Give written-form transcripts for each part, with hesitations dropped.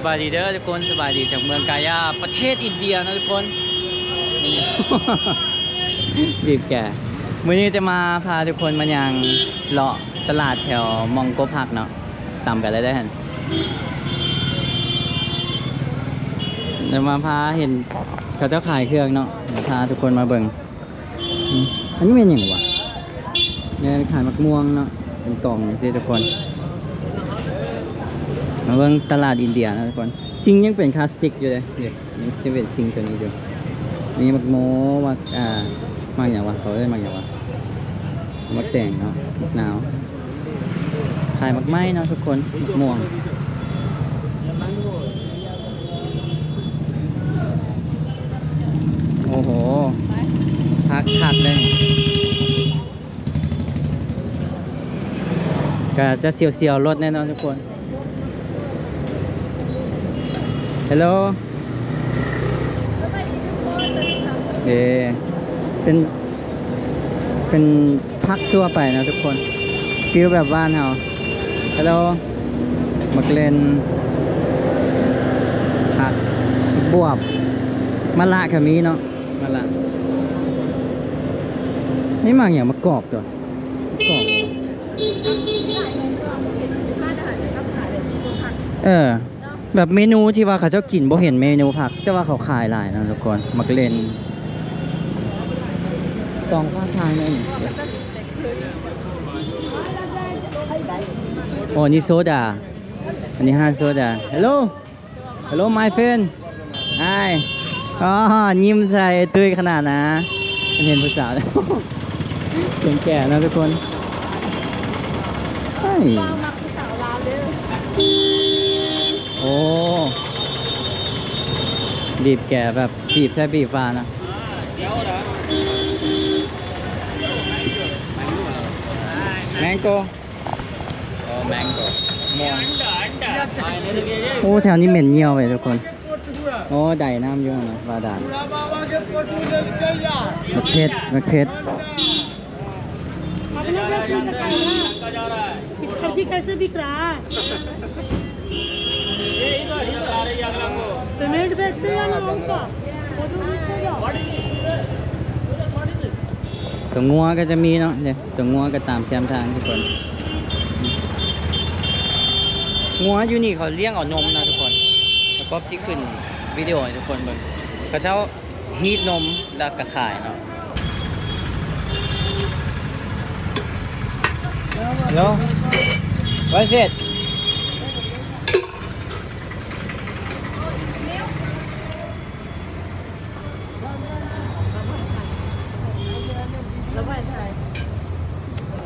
บายดีเด้อทุกคนสบายดีจากเมืองกายาประเทศอินเดียนะทุกคนบีบแก่มื้อนี้จะมาพาทุกคนมายังเลาะตลาดแถวมองโกพักเนาะตามกันได้เห็นเดี๋ยวมาพาเห็นเขาเจ้าขายเครื่องเนาะเดี๋ยวพาทุกคนมาเบิ่งอันนี้เป็นอย่างวะเนี่ยขายมะม่วงเนาะเป็นกล่องสิทุกคนมาเบิ่งตลาดอินเดียนะทุกคนซิงยังเป็นคลาสติกอยู่เลยยังสเวตซิงตัวนี้อยู่นี่มักโมมักมักอย่างวะเขาเรียกมักอย่างวะมักแต่งเนาะมักหนาวขายมักไม้เนาะทุกคนมักม่วงโอ้โหคักเลยก็จะเสียวๆรถแน่นอนทุกคนฮัลโหลเป็นพักทั่วไปนะทุกคนฟิลแบบบ้านเฮาฮัลโหลมักเลนผักบวบมะละขมีเนาะมะละนี่มักอย่างมะกอกตัวกอกแบบเมนูที่ว่าเขาเจ้ากินบ่เห็นเมนูผักแต่ว่าเขาขายหลายนะทุกคนมักเลนสองข้างทางนี่โอ้นี่โซดาอันนี้5โซดา Hello my friend Hi อ๋อยิ้มใส่ตุ้ยขนาดนะเห็นผู้สาวแล้วเสียงแก่นะทุกคนโอ้บีบแก่แบบบีบใช่บีบฟ้านะแมงโก้แมงโก้โอ้แถวนี้เหม็นเยี่ยวไปทุกคนโอ้ไดน้ำเยอะนะบาดาลมักเพชรसब्जी कैसे बिक रहा है पेमेंट भेजते हैं ना हमको ตัวงัวก็จะมีเนาะเนี่ยตัวงัวก็ตามแคมทางทุกคนงัวอยู่นี่เขาเลี้ยงเอานมนะทุกคนแล้วก็ชี้ขึ้นวิดีโอให้ทุกคนเบิ่งเขาเจ้าฮีทนมแล้วก็ขายเนาะฮัลโหล What's it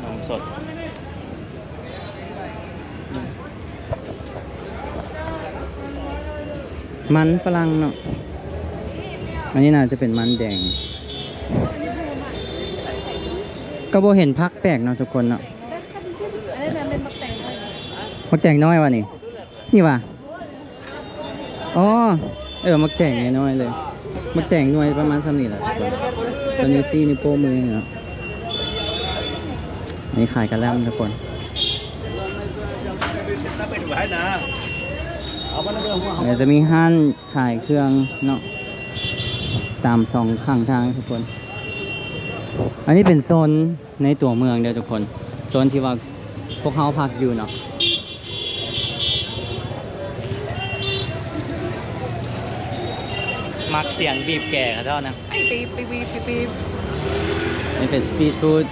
นมสดมันฝรั่งเนาะอันนี้น่าจะเป็นมันแดงก็บ่เห็นพักแปลกเนาะทุกคนเนาะมักแต่งน้อยวะนี่วะอ๋อมักแต่งน้อยเลยมักแต่งน้อยประมาณ3 นี่แหละทุกคนตอนนี้ซี่นิ้วโป้งมือเนาะนี่ขายกันแล้วทุกคนเดี๋ยวจะมีห้านขายเครื่องเนาะตาม2ข้างทางทุกคนอันนี้เป็นโซนในตัวเมืองเด้อทุกคนโซนที่ว่าพวกเขาพักอยู่เนาะมักเสียงบีบแก่กันเท่านะปี๊บนี่เป็นสตรีทฟู้ด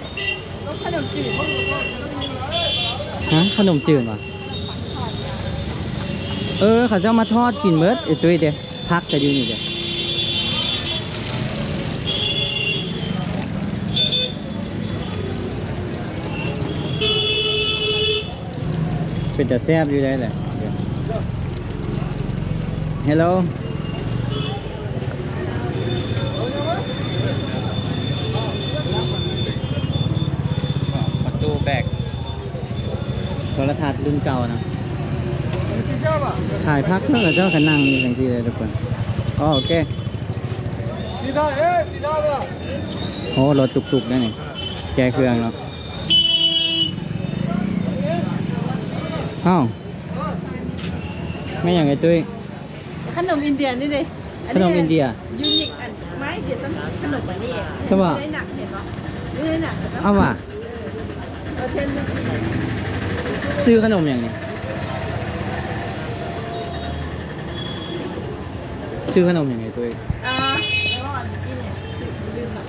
ฮะขนมจืดวะเขาจะมาทอดกินเบิดตุ้ยเด้พักกันอยู่นี่เด้เป็นแต่แซ่บอยู่ได้เลยฮัลโหลประตูแบกโทรทัศน์รุ่นเก่านะถ่ายพักเพื่อเจ้ากันนั่งอย่างที่เลยทุกคนโอเคโอ้รถตุกๆได้นี่แกเครื่องเนาะอ้าว ไม่อย่างไอ้ตุ้ย ขนมอินเดียนี่เลย ขนมอินเดีย ยูนิคอันไม้เดียวต้องขนมแบบนี้ ใช่ปะ ไม่ได้หนักเห็นปะไม่ได้หนักแต่ก็ เอาว่ะ เทนลูกปี ซื้อขนมอย่างนี้ซื้อขนมอย่างไงตุ้ย แล้วก็อันนี้เนี่ยลืมอ่ะ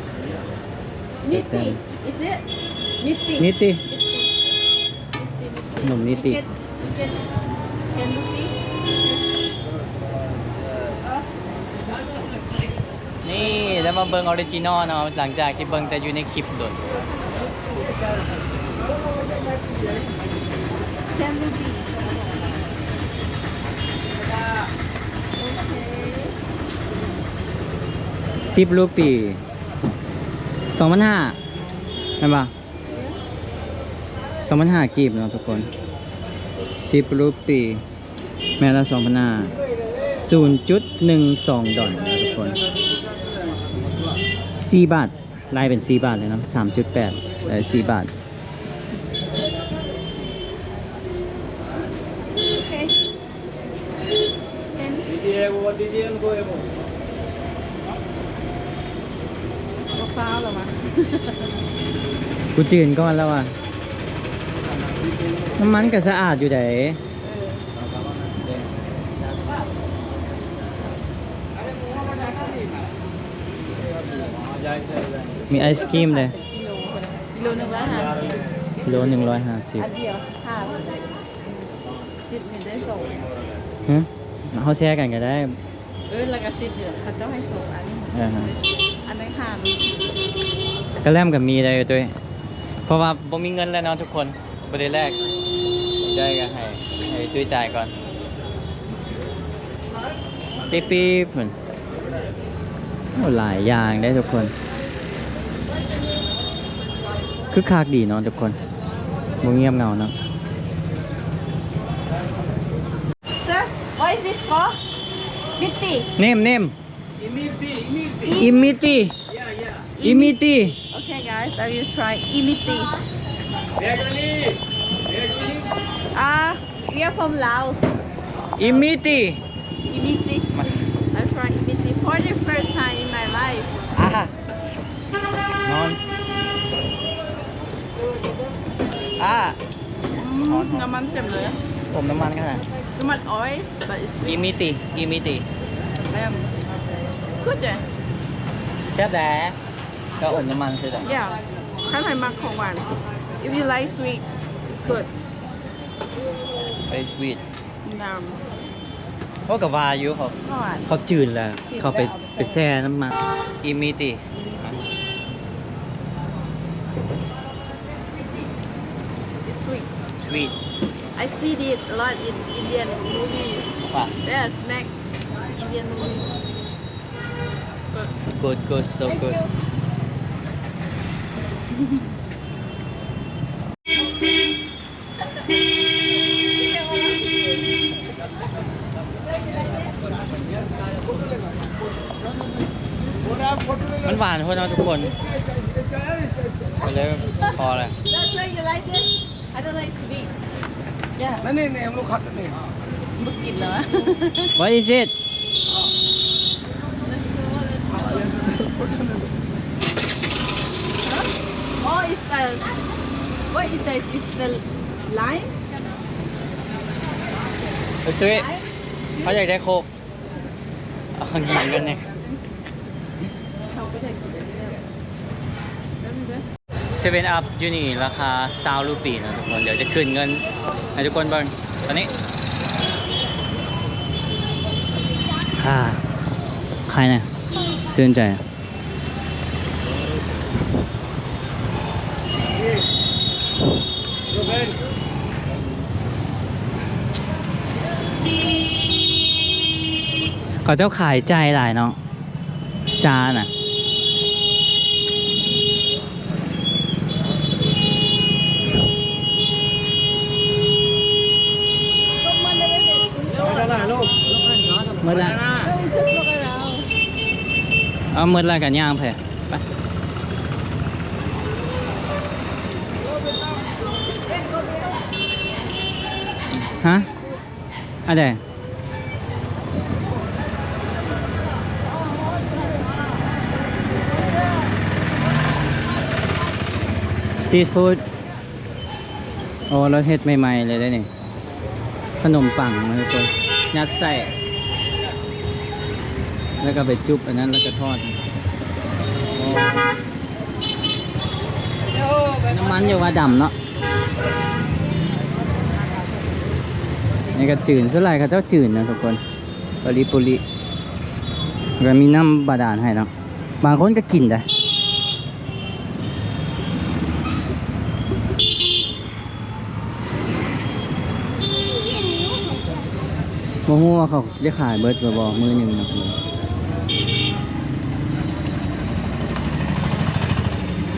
นิติis it นิติ นิติขนมนิติ เทนลูกปี นี่แล้วมาเบิ่งออริจินอลเนาะหลังจากที่เบิ่งแต่อยู่ในคลิปโดน เทนลูกปี10 รูปี 2,500ใช่ปะ2,500กีบเนาะทุกคน 10 รูปี แม่ละ2,500 0.12 ดอลลาร์นะทุกคน 4 บาทไล่เป็น 4 บาทเลยเนาะ 3.8 4 บาท มะพร้าวเหรอวะ กูจืนก่อนแล้วอ่ะ น้ำมันก็สะอาดอยู่ไหนมีไอศครีมเลย กิโลหนึ่ง150 โล150 อันเดียวค่ะ10เนี่ยได้ส่ง ฮะเขาแชร์กันก็ได้ แล้วก็10เดี๋ยวเขาต้องให้ส่งอันนี้ ฮะ อันนั้นค่ะ กระแลมกับมีได้ตัวเพราะว่าบ่มีเงินแล้วเนาะทุกคนประเด็นแรกได้ก็ให้ตุ้ยจ่ายก่อนปี๊บๆเหมือนโอ้หลายอย่างได้ทุกคนคือคักดีเนาะทุกคนบ่เงียบเหงาเนาะ Sir what is this for มิติ เนมอิมิติ Okay guys I will try imiti we are from Laos อิมิติ imiti I'll try imiti for the first time in my life นอนน้ำมันเต็มเลย ผมน้ำมันขนาด น้ำมัน oil but it's อิ sweet มิติ good เลย แซ่บแด้ก็อมน้ำมันใช่ไหม yeah ถ้าใครมักของหวาน if you like sweet good ไปสวีท น้ เพราะกับวาอยู่เขา ำหวาน เขาจืดแล้วเขาไปแช่น้ำมันอิมิติ it's sweet สวีท I see this a lot in Indian movies ป่ะ there's snack Indian movies good so good มันหวานพวกเราทุกคนไปเลยพอเลย That's why you like this I don't like sweet yeah नहीं हम लोग खाते नहीं มึงกินเหรอ What is it Oh it's the what is that it's the lime ตุ้ยเขาอยากได้โคกเอาข้างกินกันเนี่ย เขาก็ได้กินเรื่อยๆแล้วมันจะ เซเว่นอัพอยู่นี่ราคา20 รูปีนะทุกคน เดี๋ยวจะคืนเงินให้ทุกคนเบ้างตอนนี้ใครเนี่ยซื่นใจเขาเจ้าขายใจหลายเนาะชาน่ะเมื่อไรเอาเมื่อไรกันย่างเพะไปฮะอะไร ตรีทฟู้ดโอ้เราเฮ็ดใหม่ๆเลยได้นี่ขนมปังมาทุกคนยัดใส่แล้วก็ไปจุ๊บอันนั้นแล้วก็ทอดโอ้น้ำมันอยู่ว่าดำเนาะนี่ก็จืดส่วนใหญ่เขาเจ้าจืดนะทุกคนปริปุริก็มีน้ำบาดาลให้เนาะบางคนก็กินได้โมโหว่าเขาได้ขายเบิร์ดบ่มือหนึ่งนะ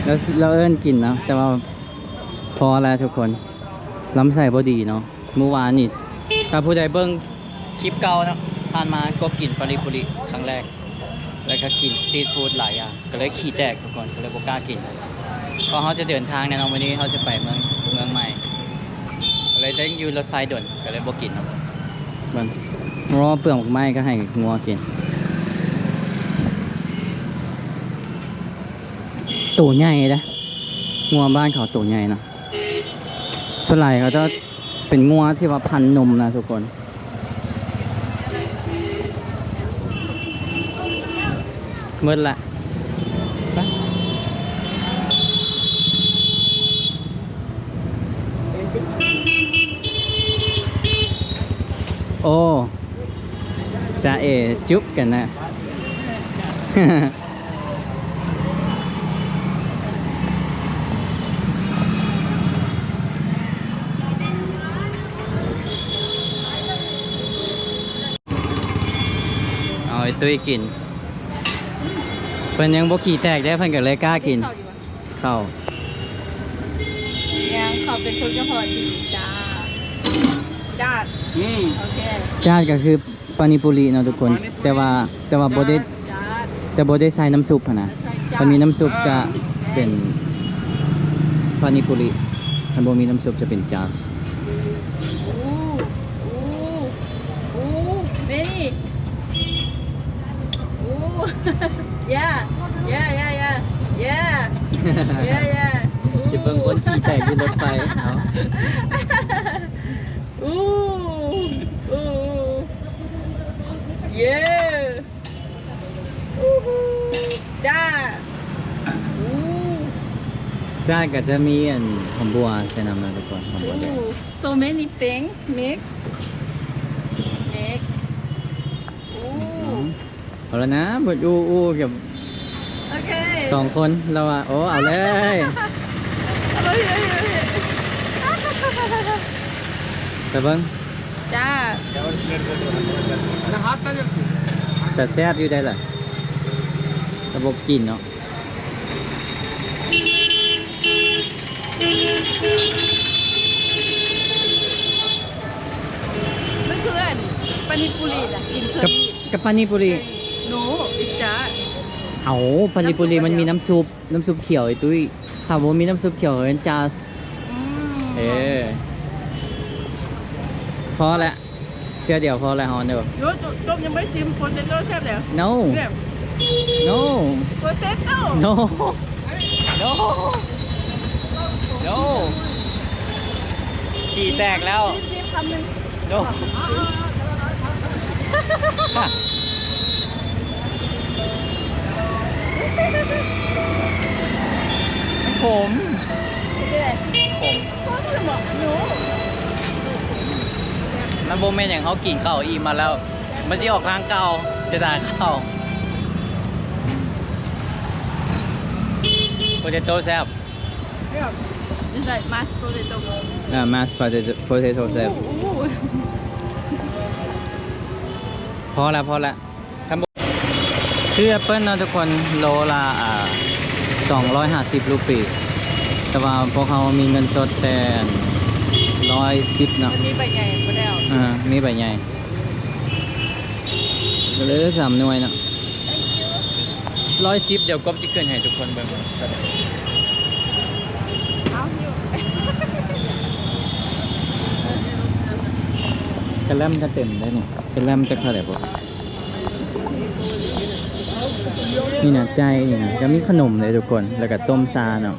แล้วเราเอิ้นกินเนาะแต่ว่าพอแล้วทุกคนล้ำใส่พอดีเนาะเมื่อวานนี่ถ้าผู้ใดเบิ้งคลิปเก่าเนาะผ่านมาก็กินปาริปุริครั้งแรกแล้วก็กินสตรีทฟู้ดหลายอย่างก็เลยขี้แตกทุกคนก็เลยบ่กล้ากินเพราะเขาจะเดินทางในวันนี้เขาจะไปเมืองใหม่ก็เลยได้อยู่รถไฟด่วนก็เลยบ่กินครับมันรอเปลือกไม้ก็ให้งัวกินตัวใหญ่นะงัวบ้านเขาตัวใหญ่เนาะส่วนใหญ่เขาจะเป็นงัวที่ว่าพันนมนะทุกคนเมื่อละไปโอ้จ่าเอจุ๊บกันนะ เอาไอ้ตุ้ยกินเพิ่นยังบ่ขี้แตกได้เพิ่นก็เลยกล้ากินข้าว ยังขอเป็นคนก็พอดีจ้าจ้าโอเค จาดก็คือปานิปุริเนาะทุกคน แต่ว่าบ่ได้ จ้า แต่บ่ได้ใส่น้ำซุปหั้นนะถ้ามีน้ำซุปจะเป็นปานิปุริถ้าบ่มีน้ำซุปจะเป็นจาส โอ้โอ้โอ้เบนี่โอ้ yeah yeah yeah yeah yeah yeah yeah สิเบิ่งคนขี้แตกอยู่รถไฟเอา อู้อู้เย้อู้หูจ้าอู้ จาดก็จะมีอันหอมบัวใส่น้ำนะทุกคนหอมบัวแดง so many things mix อู้ เอาแล้วนะบดอู้กับ โอเค 2 คนเราอ่ะโอ้เอาเลย เอาเลย ไปเบิ่ง จ้า แต่แซ่บอยู่ได้ล่ะระบบกินเนาะ เพื่อนปานิปุรีอ่ะกินเค กับ ย กับปานิปุริ โนอิจ้า เอาปานิปุริมันมีน้ำซุปเขียวไอ้ตุ้ยถ้าบ่มีน้ำซุปเขียวเป็นจาสพอแล้วเชื่อเดี๋ยวพอแล้วฮอนเด้อ โยจบยังไม่ชิมโปเตโต้แซ่บแล้ว no เนี่ย no โปเตโต้ no no no ขี่แตกแล้ว ชิมคำหนึ่ง no ผม เด็ดผมพ่อจะบอกหนู มันโบเมนอย่างเขากินข้าวอีมาแล้ว มันจะออกทางเก่าจะด่าข้าวโปเตโต้แซ่บ It's like mashed potato มาสโปเตโต้แซ่บพอแล้วครับชื่อแอปเปิลเนาะทุกคนโลละ250 รูปี แต่ว่าพวกเขามีเงินสดแต่110เนาะ มันมีใบใหญ่มาแล้ว มีใบใหญ่ก็เลย3 หน่วยเนาะ110เดี๋ยวกบจะขึ้นให้ทุกคนเบิ่ง เอาอยู่ กระแลมก็เต็มได้นี่กระแลมจะเท่าไหร่บ่นี่นะใจนี่นะก็มีขนมเลยทุกคนแล้วก็ต้มซาเนาะ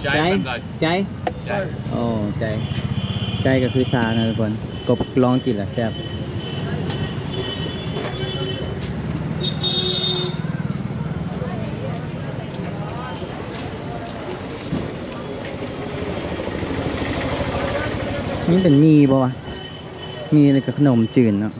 ใจใจโอ้ใจใจก็คือซานะทุกคนกบลองกินแหละแซ่บนี่เป็นมีบ่วะมีอะไรกับขนมจืดเนาะ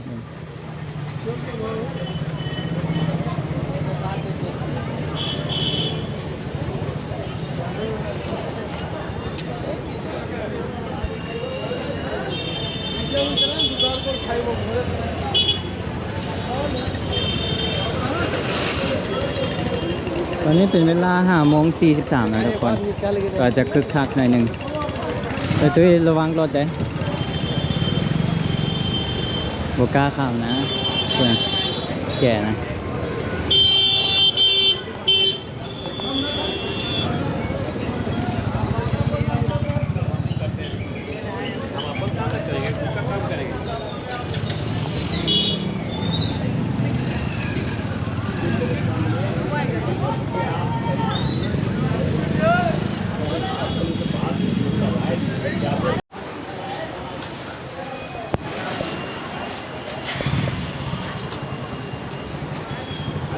ตอนนี้เป็นเวลา5:43นะทุกคนก็จะคึกคักหน่อยหนึ่งแต่ตุ้ยระวังรถเด้บกล้าข้ามนะเพื่อนแก่นะ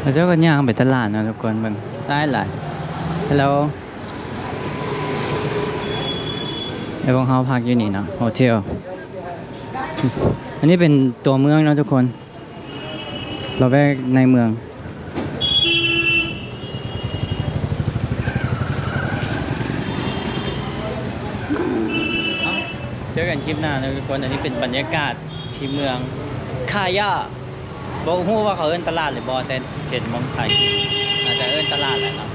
เราเจ้าก็ย่างไปตลาดนะทุกคนเบิ่งได้หลายแล้วไอ้พวกเขาพักอยู่นี่เนาะโฮเทลอันนี้เป็นตัวเมืองเนาะทุกคนเราแวกในเมืองเจอกันคลิปหน้านะทุกคนอันนี้เป็นบรรยากาศที่เมืองคาย่าบอกฮู้ว่าเขาเอิ้นตลาดหรือบอแต่เห็นมองถ่ายคลิปอาจจะเอิ้นตลาดแหละเนาะ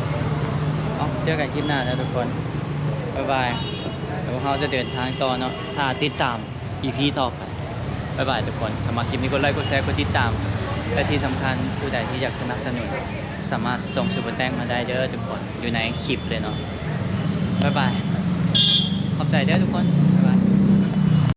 เจอกันคลิปหน้านะทุกคนบ๊ายบายเดี๋ยวเราจะเดินทางต่อเนาะถ้าติดตาม EP ต่อไปบ๊ายบายทุกคนถ้ามาคลิปนี้กดไลค์กดแชร์กดติดตามและที่สำคัญผู้ใดที่อยากสนับสนุนสามารถส่งซุปเปอร์แตงมาได้เด้อทุกคนอยู่ในคลิปเลยเนาะบ๊ายบายขอบใจเด้อทุกคน